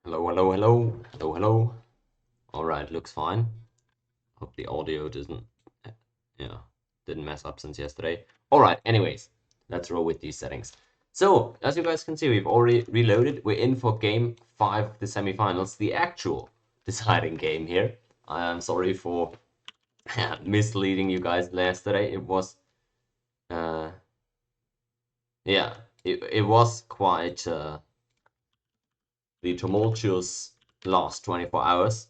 Hello, hello, hello, hello, hello. All right, looks fine. Hope the audio doesn't, yeah, didn't mess up since yesterday. All right, anyways, let's roll with these settings. So, as you guys can see, we've already reloaded. We're in for game 5 of the semifinals, the actual deciding game here. I'm sorry for misleading you guys yesterday. It was, uh, yeah, it was quite the tumultuous last 24 hours.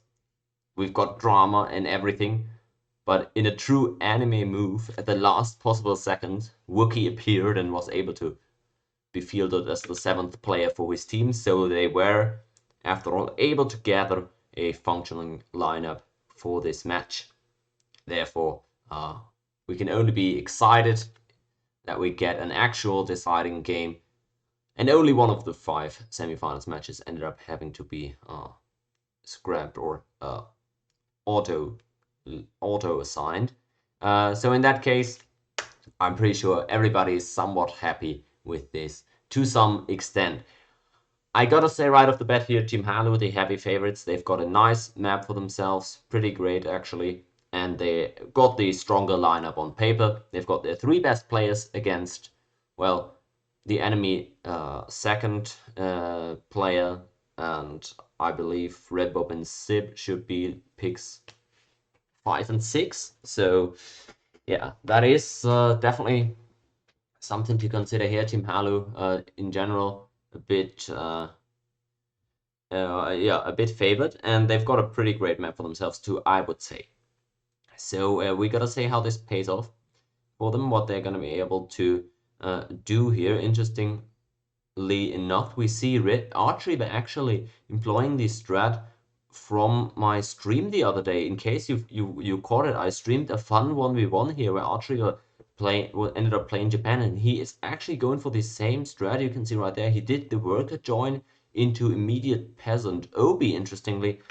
We've got drama and everything, but in a true anime move, at the last possible second, Wookie appeared and was able to be fielded as the 7th player for his team, so they were, after all, able to gather a functioning lineup for this match. Therefore, we can only be excited that we get an actual deciding game, and only one of the 5 semifinals matches ended up having to be scrapped or auto assigned. So in that case, I'm pretty sure everybody is somewhat happy with this to some extent. I gotta say right off the bat here, Team Halu, the heavy favorites, they've got a nice map for themselves, pretty great actually, and they got the stronger lineup on paper. They've got their 3 best players against, well, the enemy second player, and I believe Red Bob and Sib should be picks 5 and 6. So yeah, that is definitely something to consider here. Team Halu, in general, a bit yeah, a bit favored, and they've got a pretty great map for themselves too, I would say. So we gotta see how this pays off for them, what they're gonna be able to do here. Interestingly enough, we see Red Archery actually employing the strat from my stream the other day. In case you caught it, I streamed a fun 1v1 here where Archery ended up playing Japan, and he is actually going for the same strat. You can see right there, he did the worker join into immediate peasant. Obi, interestingly,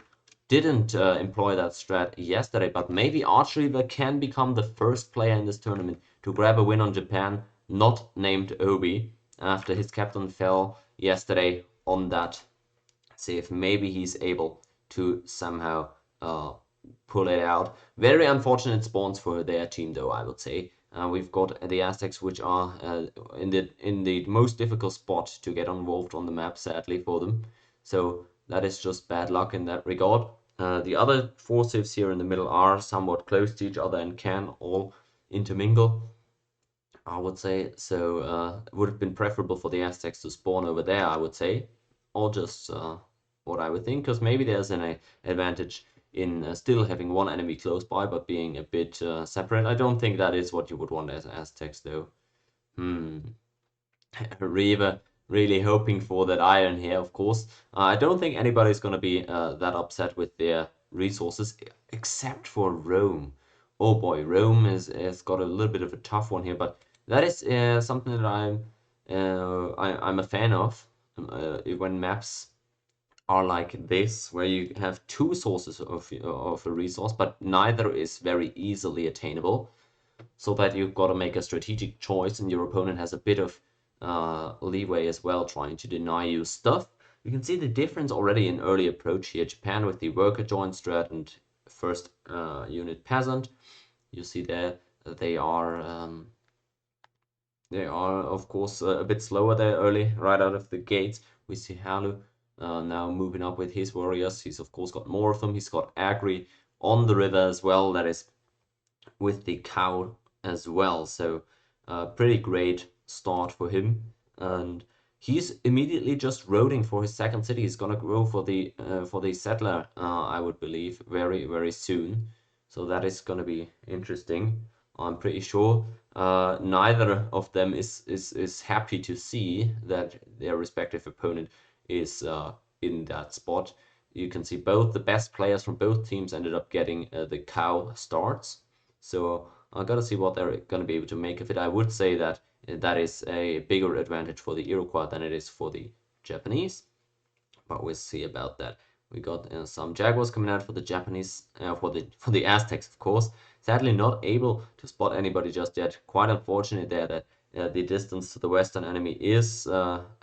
didn't employ that strat yesterday, but maybe Archery can become the first player in this tournament to grab a win on Japan, not named Obi, after his captain fell yesterday on that. See if maybe he's able to somehow pull it out. Very unfortunate spawns for their team, though, I would say. We've got the Aztecs, which are in the most difficult spot to get involved on the map, sadly for them. So that is just bad luck in that regard. The other 4 civs here in the middle are somewhat close to each other and can all intermingle, I would say. So it would have been preferable for the Aztecs to spawn over there, I would say, or just what I would think, because maybe there's an advantage in still having one enemy close by, but being a bit separate. I don't think that is what you would want as Aztecs, though. Hmm. Reaver really hoping for that iron here, of course. I don't think anybody's going to be that upset with their resources, except for Rome. Oh boy, Rome has got a little bit of a tough one here, but that is something that I'm a fan of. When maps are like this, where you have 2 sources of a resource, but neither is very easily attainable, so that you've got to make a strategic choice, and your opponent has a bit of leeway as well, trying to deny you stuff. You can see the difference already in early approach here. Japan with the worker joint strat and first unit peasant. You see there that they are of course a bit slower there early, right out of the gates. We see Halu now moving up with his warriors. He's of course got more of them. He's got Agri on the river as well. That is with the cow as well. So pretty great start for him, and he's immediately just roading for his second city. He's gonna go for the settler, I would believe, very soon. So that is gonna be interesting. I'm pretty sure neither of them is happy to see that their respective opponent is in that spot. You can see both the best players from both teams ended up getting the cow starts. So I gotta see what they're gonna be able to make of it. I would say that that is a bigger advantage for the Iroquois than it is for the Japanese, but we'll see about that. We got some Jaguars coming out for the Japanese, for the Aztecs, of course. Sadly, not able to spot anybody just yet. Quite unfortunate there that the distance to the western enemy is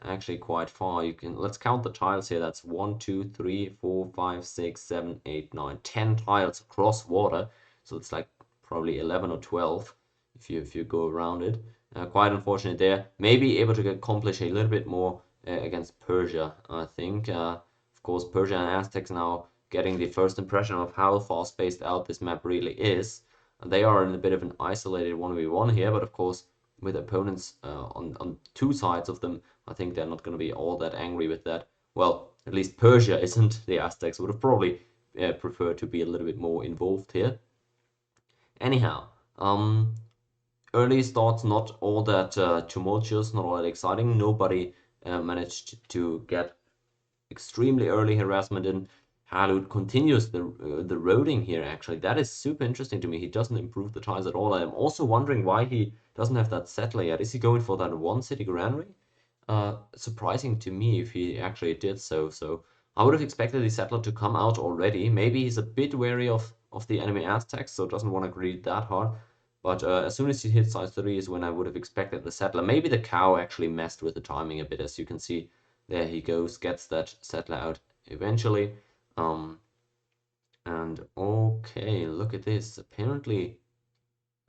actually quite far. Let's count the tiles here. That's 1, 2, 3, 4, 5, 6, 7, 8, 9, 10 tiles across water. So it's like probably 11 or 12 if you go around it. Quite unfortunate there. Maybe able to accomplish a little bit more against Persia, I think. Of course, Persia and Aztecs now getting the first impression of how far spaced out this map really is. They are in a bit of an isolated 1v1 here, but of course, with opponents on two sides of them, I think they're not going to be all that angry with that. Well, at least Persia isn't. The Aztecs would have probably preferred to be a little bit more involved here. Anyhow, early starts not all that tumultuous, not all that exciting. Nobody managed to get extremely early harassment in. Halu continues the roading here, actually. That is super interesting to me. He doesn't improve the ties at all. I'm also wondering why he doesn't have that settler yet. Is he going for that one city granary? Surprising to me if he actually did so. So I would have expected the settler to come out already. Maybe he's a bit wary of the enemy Aztecs, so doesn't want to greed that hard. But as soon as he hit size 3 is when I would have expected the settler. Maybe the cow actually messed with the timing a bit, as you can see. There he goes, gets that settler out eventually. And okay, look at this. Apparently,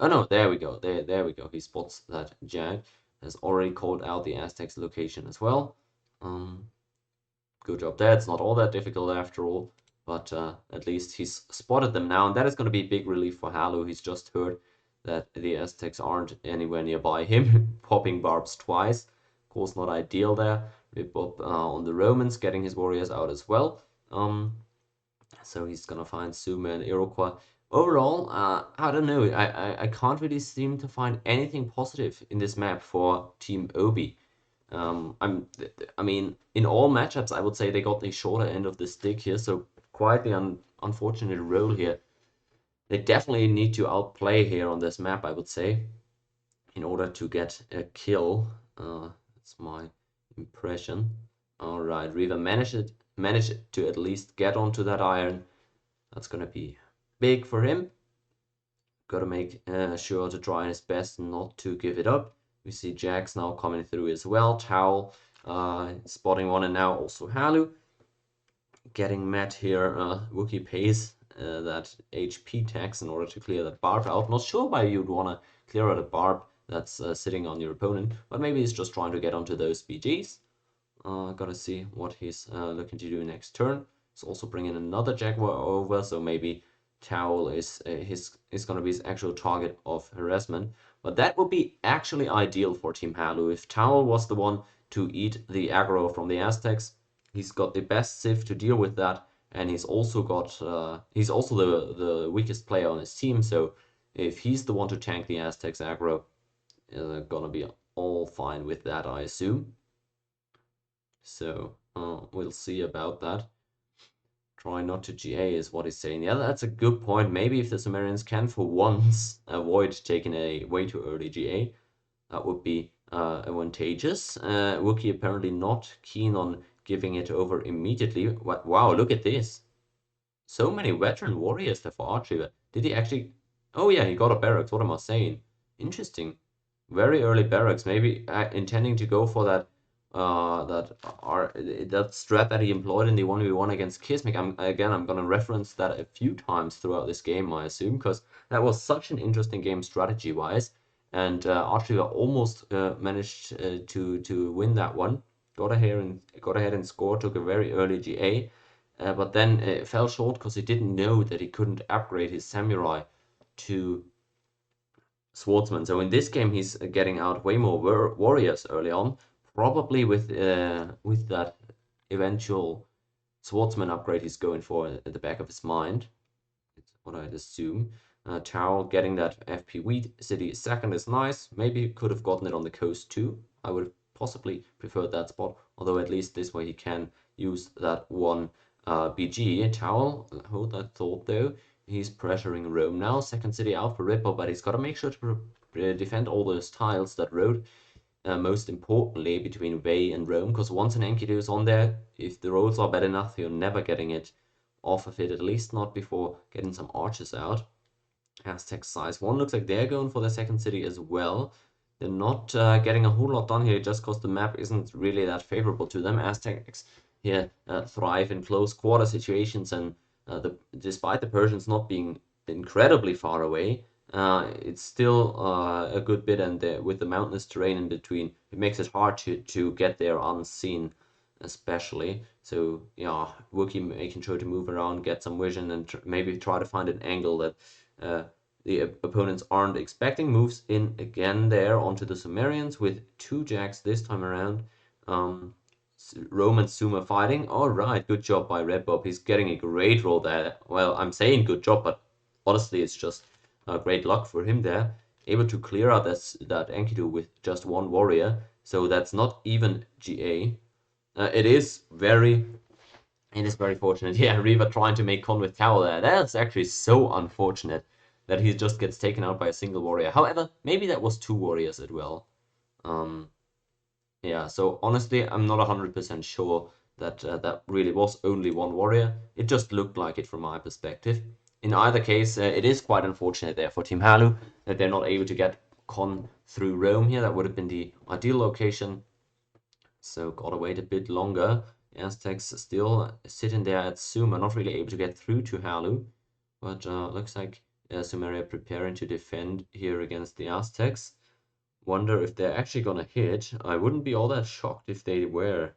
oh no, there we go. There we go. He spots that Jag has already called out the Aztecs location as well. Good job there. It's not all that difficult after all, but at least he's spotted them now, and that is going to be a big relief for Halu. He's just heard that the Aztecs aren't anywhere nearby him, popping barbs twice. Of course, not ideal there. Rip up on the Romans, getting his warriors out as well. So he's gonna find Sumer and Iroquois. Overall, I don't know. I can't really seem to find anything positive in this map for Team Obi. I mean, in all matchups, I would say they got the shorter end of the stick here, so quite the unfortunate role here. They definitely need to outplay here on this map, I would say, in order to get a kill. That's my impression. All right, Riva managed to at least get onto that iron. That's gonna be big for him. Gotta make sure to try his best not to give it up. We see Jax now coming through as well. Towel spotting one, and now also Halu getting met here. Wookie pays that HP tax in order to clear that barb out. Not sure why you'd want to clear out a barb that's sitting on your opponent, but maybe he's just trying to get onto those BGs. Gotta see what he's looking to do next turn. He's also bringing another Jaguar over, so maybe Towel is going to be his actual target of harassment. But that would be actually ideal for Team Halu. If Towel was the one to eat the aggro from the Aztecs, he's got the best Civ to deal with that, and he's also the weakest player on his team. So if he's the one to tank the Aztecs aggro, gonna be all fine with that, I assume. So we'll see about that. Try not to GA is what he's saying. Yeah, that's a good point. Maybe if the Sumerians can for once avoid taking a way too early GA, that would be advantageous. Wookie apparently not keen on giving it over immediately. Wow, look at this. So many veteran warriors there for archery. Did he actually... Oh yeah, he got a barracks. What am I saying? Interesting. Very early barracks. Maybe intending to go for that that strat that he employed in the 1v1 against Kismic. I'm gonna reference that a few times throughout this game, I assume, because that was such an interesting game strategy-wise, and Archiva almost managed to win that one. Got ahead and scored, took a very early GA, but then fell short because he didn't know that he couldn't upgrade his samurai to swordsman. So in this game, he's getting out way more warriors early on, probably with that eventual swordsman upgrade he's going for at the back of his mind. It's what I'd assume. Tao getting that FP Wheat City second is nice. Maybe could have gotten it on the coast too. I would have possibly preferred that spot, although at least this way he can use that one BG. Towel, hold that thought though. He's pressuring Rome now. Second city out for Ripple, but he's got to make sure to defend all those tiles that road. Most importantly, between Vey and Rome, because once an Enkidu is on there, if the roads are bad enough, you're never getting it off of it, at least not before getting some archers out. Aztec size 1 looks like they're going for the second city as well. they're not getting a whole lot done here just because the map isn't really that favorable to them. Aztecs here thrive in close quarter situations, and despite the Persians not being incredibly far away, it's still a good bit, and with the mountainous terrain in between, it makes it hard to get there unseen, especially. So yeah, Wookiee making sure to move around, get some vision, and maybe try to find an angle that the opponents aren't expecting. Moves in again there onto the Sumerians with two jacks this time around. Um, Rome and Suma fighting. All right, good job by Red Bob. He's getting a great roll there. Well, I'm saying good job, but honestly, it's just great luck for him there. Able to clear out that Enkidu with just one warrior. So that's not even GA. It is very fortunate. Yeah, Reaver trying to make con with Cowl there. That's actually so unfortunate that he just gets taken out by a single warrior. However, maybe that was two warriors as well. Um, yeah, so honestly, I'm not 100% sure that that really was only one warrior. It just looked like it from my perspective. In either case, it is quite unfortunate there for Team Halu that they're not able to get con through Rome here. That would have been the ideal location. So gotta wait a bit longer. Aztecs still sitting there at Sumer, not really able to get through to Halu. But looks like Sumeria preparing to defend here against the Aztecs. Wonder if they're actually gonna hit. I wouldn't be all that shocked if they were,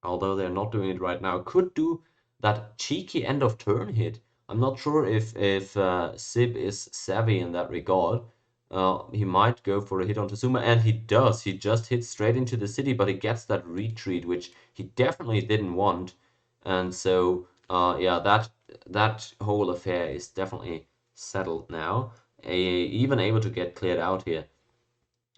although they're not doing it right now. Could do that cheeky end of turn hit. I'm not sure if Sib is savvy in that regard. He might go for a hit onto Zuma, and he does. He just hits straight into the city, but he gets that retreat, which he definitely didn't want. And so, yeah, that whole affair is definitely settled now. Even able to get cleared out here.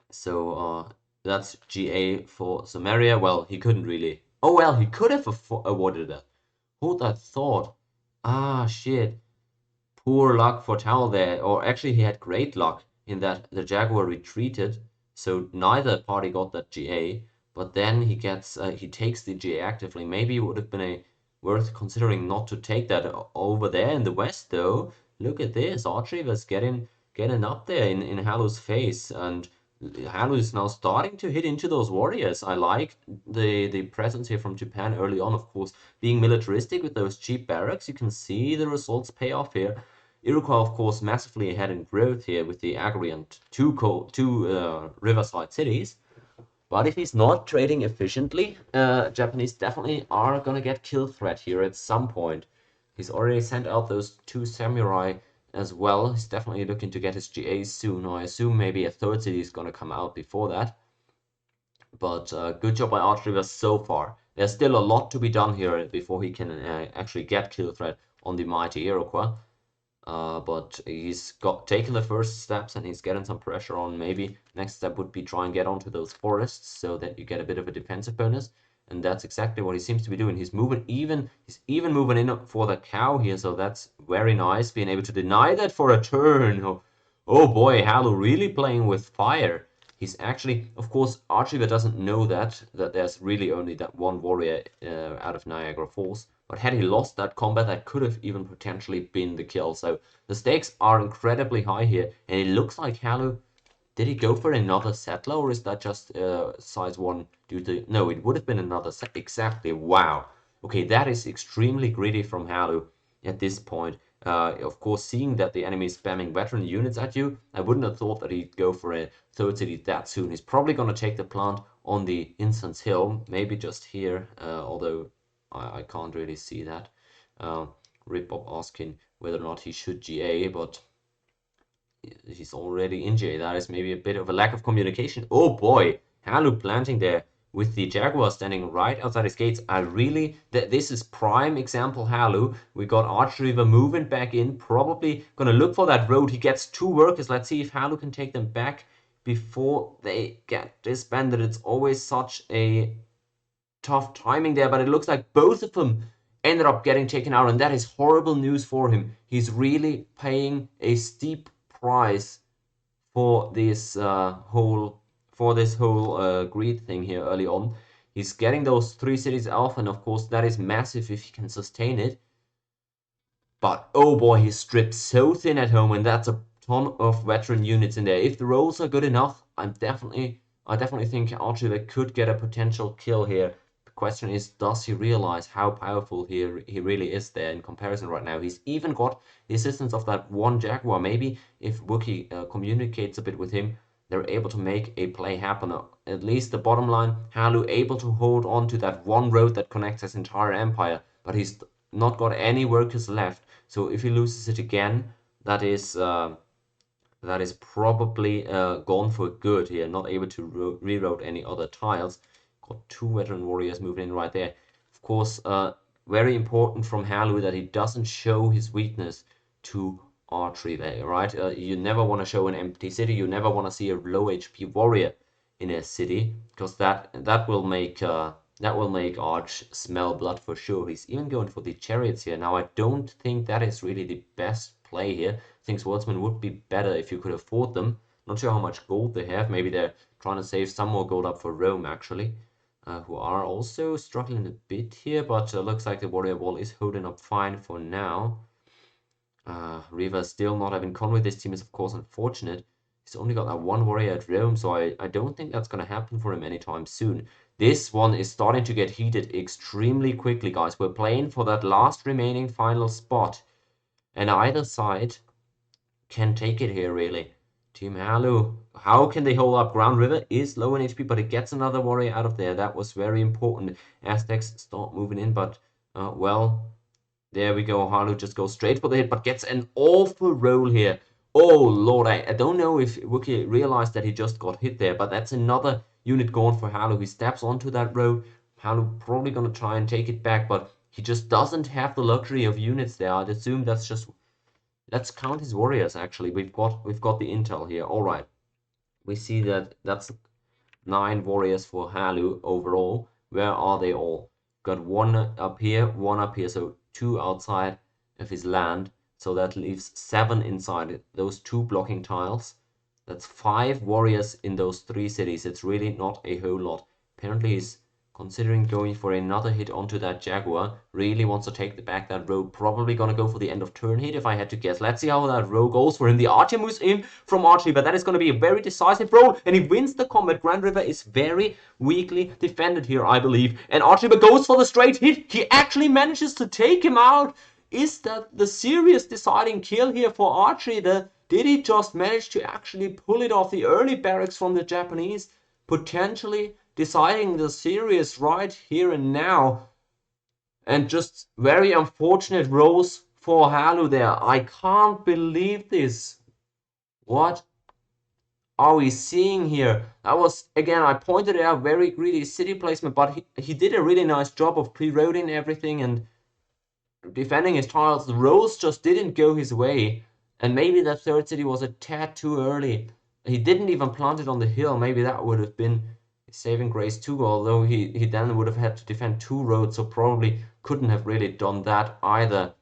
So that's GA for Samaria. Well, he couldn't really. Oh well, he could have awarded that. Hold that thought. Ah, shit. Poor luck for Towel there. Or actually, he had great luck in that the Jaguar retreated, so neither party got that GA. But then he takes the GA actively. Maybe it would have been worth considering not to take that over there in the west, though. Look at this. Archery was getting up there in Halu's face, and Halu is now starting to hit into those warriors. I like the presence here from Japan early on, of course, being militaristic with those cheap barracks. You can see the results pay off here. Iroquois, of course, massively ahead in growth here with the Agriant two riverside cities. But if he's not trading efficiently, Japanese definitely are gonna get kill threat here at some point. He's already sent out those two samurai as well. He's definitely looking to get his GAs soon. I assume maybe a third city is gonna come out before that. But good job by Archriver so far. There's still a lot to be done here before he can actually get kill threat on the mighty Iroquois. But he's taken the first steps and he's getting some pressure on. Maybe next step would be try and get onto those forests so that you get a bit of a defensive bonus. And that's exactly what he seems to be doing. He's even moving in for the cow here, so that's very nice. Being able to deny that for a turn. Oh boy, Halu really playing with fire. He's actually, of course, Archiver doesn't know that there's really only that one warrior out of Niagara Falls. But had he lost that combat, that could have even potentially been the kill. So the stakes are incredibly high here. And it looks like Halu, did he go for another settler, or is that just size 1 due to... No, it would have been another set. Exactly. Wow. Okay, that is extremely greedy from Halu at this point. Of course, seeing that the enemy is spamming veteran units at you, I wouldn't have thought that he'd go for a third city that soon. He's probably going to take the plant on the Incense Hill, maybe just here, although I can't really see that. Ripbob asking whether or not he should GA, but he's already in GA. That is maybe a bit of a lack of communication. Oh boy, Halu planting there with the Jaguar standing right outside his gates. This is prime example Halu. We got Archriver moving back in, probably gonna look for that road. He gets two workers. Let's see if Halu can take them back before they get disbanded. It's always such a tough timing there, but it looks like both of them ended up getting taken out, and that is horrible news for him. He's really paying a steep price for this whole greed thing here early on. He's getting those 3 cities alpha, and of course that is massive if he can sustain it. But oh boy, he's stripped so thin at home, and that's a ton of veteran units in there. If the rolls are good enough, I definitely think Archer could get a potential kill here. The question is, does he realize how powerful he really is there in comparison right now? He's even got the assistance of that one Jaguar. Maybe if Wookie communicates a bit with him, they're able to make a play happen. At least the bottom line, Halu able to hold on to that one road that connects his entire empire, but he's not got any workers left. So if he loses it again, that is probably gone for good here. Not able to reroute any other tiles. Got two veteran warriors moving in right there. Of course, very important from Halu that he doesn't show his weakness to archery there, right? You never want to show an empty city. You never want to see a low HP warrior in a city, because that will make Arch smell blood for sure. He's even going for the chariots here. Now I don't think that is really the best play here. I think swordsmen would be better if you could afford them. Not sure how much gold they have. Maybe they're trying to save some more gold up for Rome actually, who are also struggling a bit here, but looks like the warrior wall is holding up fine for now. Riva still not having Conway. This team is of course unfortunate. He's only got that one warrior at Rome, so I don't think that's going to happen for him anytime soon. This one is starting to get heated extremely quickly, guys. We're playing for that last remaining final spot, and either side can take it here, really. Team Halu, how can they hold up? Ground River is low in HP, but it gets another warrior out of there. That was very important. Aztecs start moving in, but, well, there we go. Halu just goes straight for the hit, but gets an awful roll here. Oh, Lord, I don't know if Wookie realized that he just got hit there, but that's another unit gone for Halu. He steps onto that road. Halu probably going to try and take it back, but he just doesn't have the luxury of units there. I'd assume that's just... Let's count his warriors, actually. We've got the intel here. All right. We see that that's 9 warriors for Halu overall. Where are they all? Got one up here, so 2 outside of his land. So that leaves 7 inside it. Those 2 blocking tiles. That's 5 warriors in those 3 cities. It's really not a whole lot. Apparently he's considering going for another hit onto that Jaguar. Really wants to take back that road. Probably gonna go for the end of turn hit if I had to guess. Let's see how that row goes for him. The archer moves in from archery, but that is going to be a very decisive roll, and he wins the combat. Grand River is very weakly defended here, I believe, and archery goes for the straight hit. He actually manages to take him out. Is that the serious deciding kill here for archery? Did he just manage to actually pull it off? The early barracks from the Japanese, potentially deciding the series right here and now. And just very unfortunate rolls for Halu there. I can't believe this. What are we seeing here? That was, again, I pointed it out, very greedy city placement, but he did a really nice job of pre-roading everything and defending his tiles. The rolls just didn't go his way. And maybe that third city was a tad too early. He didn't even plant it on the hill. Maybe that would have been saving grace too, although he then would have had to defend 2 roads, so probably couldn't have really done that either.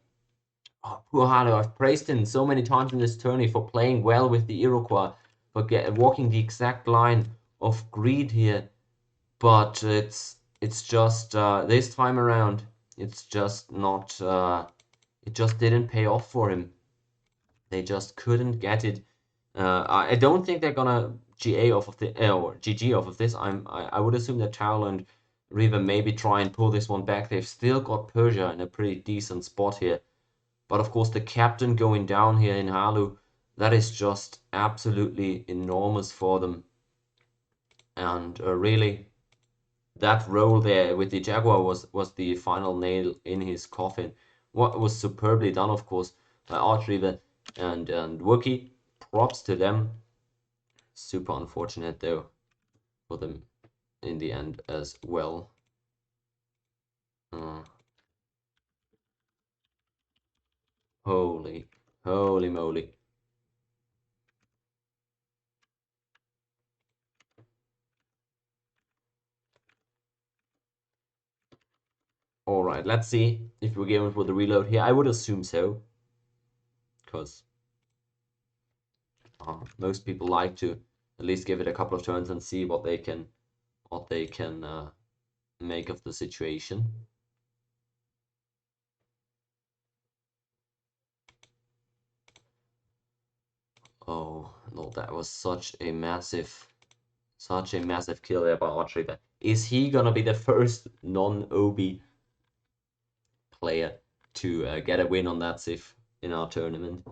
Oh, poor Halu, I've praised him so many times in this tourney for playing well with the Iroquois, for walking the exact line of greed here. But it's just this time around, it's just not. It just didn't pay off for him. They just couldn't get it. I don't think they're gonna GA off of the or GG off of this. I would assume that Towel and Riva maybe try and pull this one back. They've still got Persia in a pretty decent spot here. But of course, the captain going down here in Halu, that is just absolutely enormous for them. And really, that role there with the Jaguar was the final nail in his coffin. What was superbly done, of course, by Archriver and Wookie. Props to them. Super unfortunate, though, for them in the end as well. Uh, holy moly. All right, let's see if we're going for the reload here. I would assume so, because most people like to at least give it a couple of turns and see what they can make of the situation. No, that was such a massive kill there by Archer. Is he gonna be the first non-OB player to get a win on that Sif in our tournament?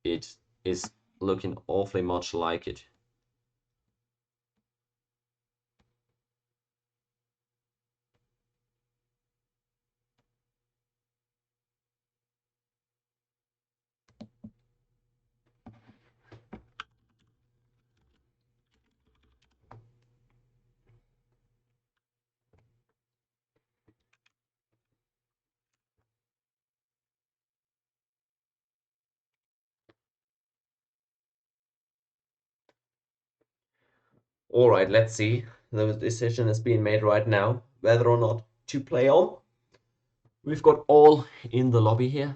It is looking awfully much like it. All right, let's see. The decision is being made right now whether or not to play on. We've got all in the lobby here.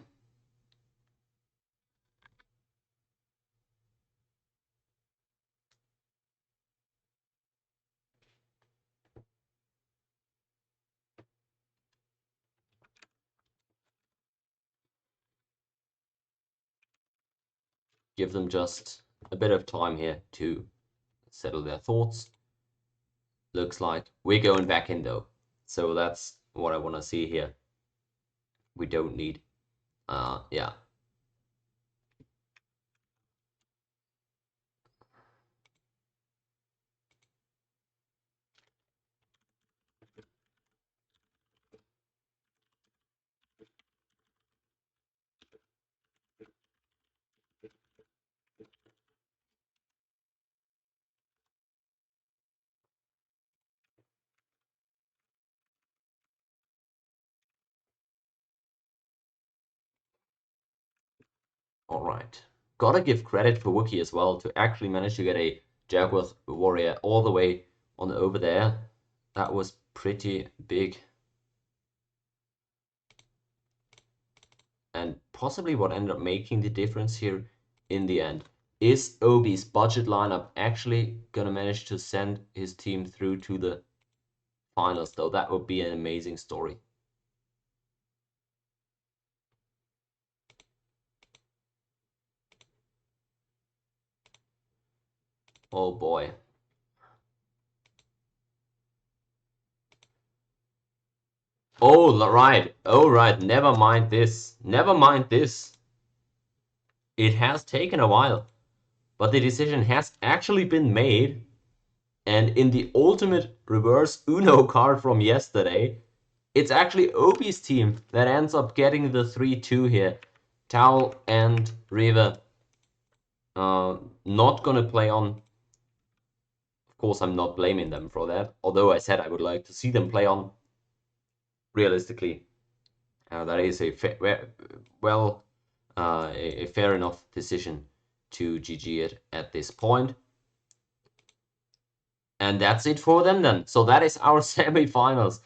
Give them just a bit of time here to settle their thoughts. Looks like we're going back in though. So that's what I want to see here. We don't need, yeah. All right. Gotta give credit for Wookie as well to actually manage to get a Jaguar warrior all the way on over there. That was pretty big. And possibly what ended up making the difference here in the end. Is Obi's budget lineup actually gonna manage to send his team through to the finals, though? That would be an amazing story. Oh boy. Oh, right. Oh, right. Never mind this. Never mind this. It has taken a while, but the decision has actually been made. And in the ultimate reverse Uno card from yesterday, it's actually Obi's team that ends up getting the 3-2 here. Towel and Riva not gonna play on. Of course, I'm not blaming them for that, although I said I would like to see them play on. Realistically, that is a well, a fair enough decision to GG it at this point. And that's it for them then. So that is our semifinals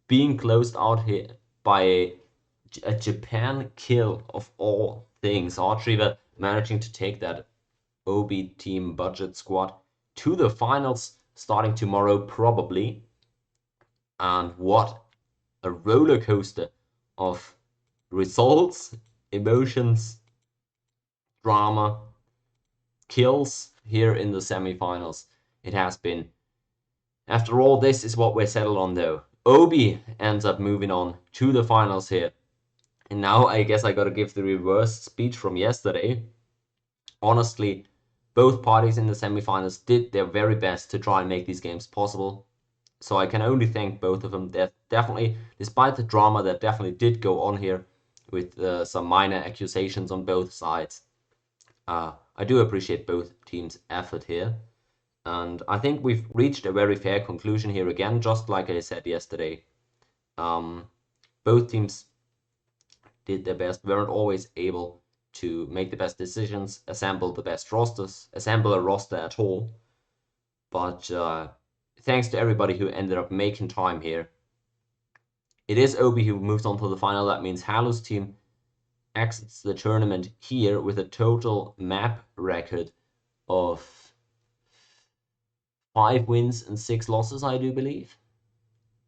being closed out here by a Japan kill of all things. Artriva managing to take that OB team budget squad to the finals starting tomorrow probably. And what a roller coaster of results, emotions, drama, kills here in the semifinals. It has been. After all, this is what we're settled on though. Obi ends up moving on to the finals here. And now I guess I gotta give the reverse speech from yesterday. Honestly, both parties in the semifinals did their very best to try and make these games possible. So I can only thank both of them. That definitely, despite the drama that definitely did go on here with some minor accusations on both sides, I do appreciate both teams' effort here. And I think we've reached a very fair conclusion here again, just like I said yesterday. Both teams did their best, weren't always able to make the best decisions, assemble the best rosters, assemble a roster at all. But thanks to everybody who ended up making time here. It is Obi who moves on to the final. That means Halu's team exits the tournament here with a total map record of 5 wins and 6 losses, I do believe.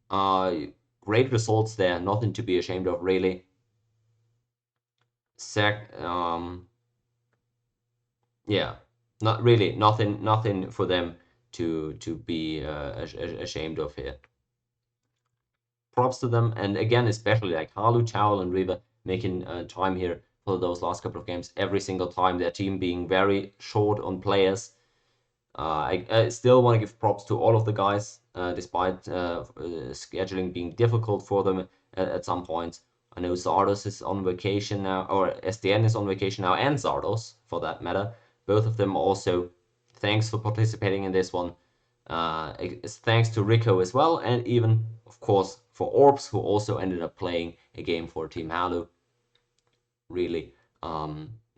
Great results there, nothing to be ashamed of, really. Yeah, Not really, nothing for them to be ashamed of here. Props to them, and again, especially like Halu, Chow, and Riva making time here for those last couple of games. Every single time, their team being very short on players. I still want to give props to all of the guys, despite scheduling being difficult for them at some points. I know Zardos is on vacation now, or SDN is on vacation now, and Zardos for that matter. Both of them also. Thanks for participating in this one. Thanks to Rico as well, and even, of course, for Orbs, who also ended up playing a game for Team Halu. Really,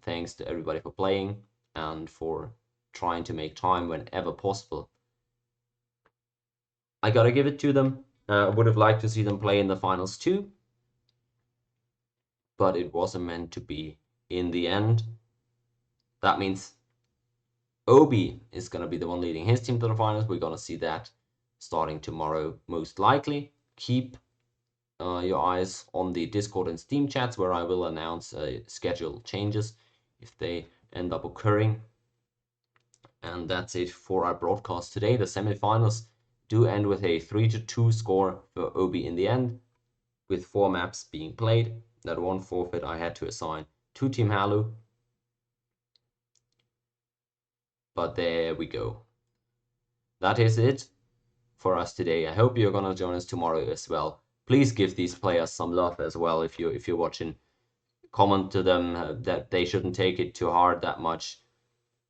thanks to everybody for playing and for trying to make time whenever possible. I gotta give it to them. Would have liked to see them play in the finals too, but it wasn't meant to be in the end. That means Obi is gonna be the one leading his team to the finals. We're gonna see that starting tomorrow, most likely. Keep your eyes on the Discord and Steam chats, where I will announce schedule changes if they end up occurring. And that's it for our broadcast today. The semifinals do end with a 3-2 score for Obi in the end, with 4 maps being played. That one forfeit I had to assign to Team Halu. But there we go. That is it for us today. I hope you're gonna join us tomorrow as well. Please give these players some love as well if you're watching. Comment to them that they shouldn't take it too hard that much.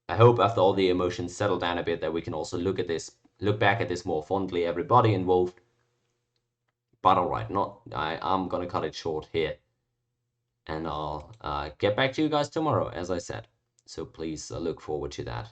I hope after all the emotions settle down a bit that we can also look back at this more fondly, everybody involved. But alright, I'm gonna cut it short here. And I'll get back to you guys tomorrow, as I said. So please look forward to that.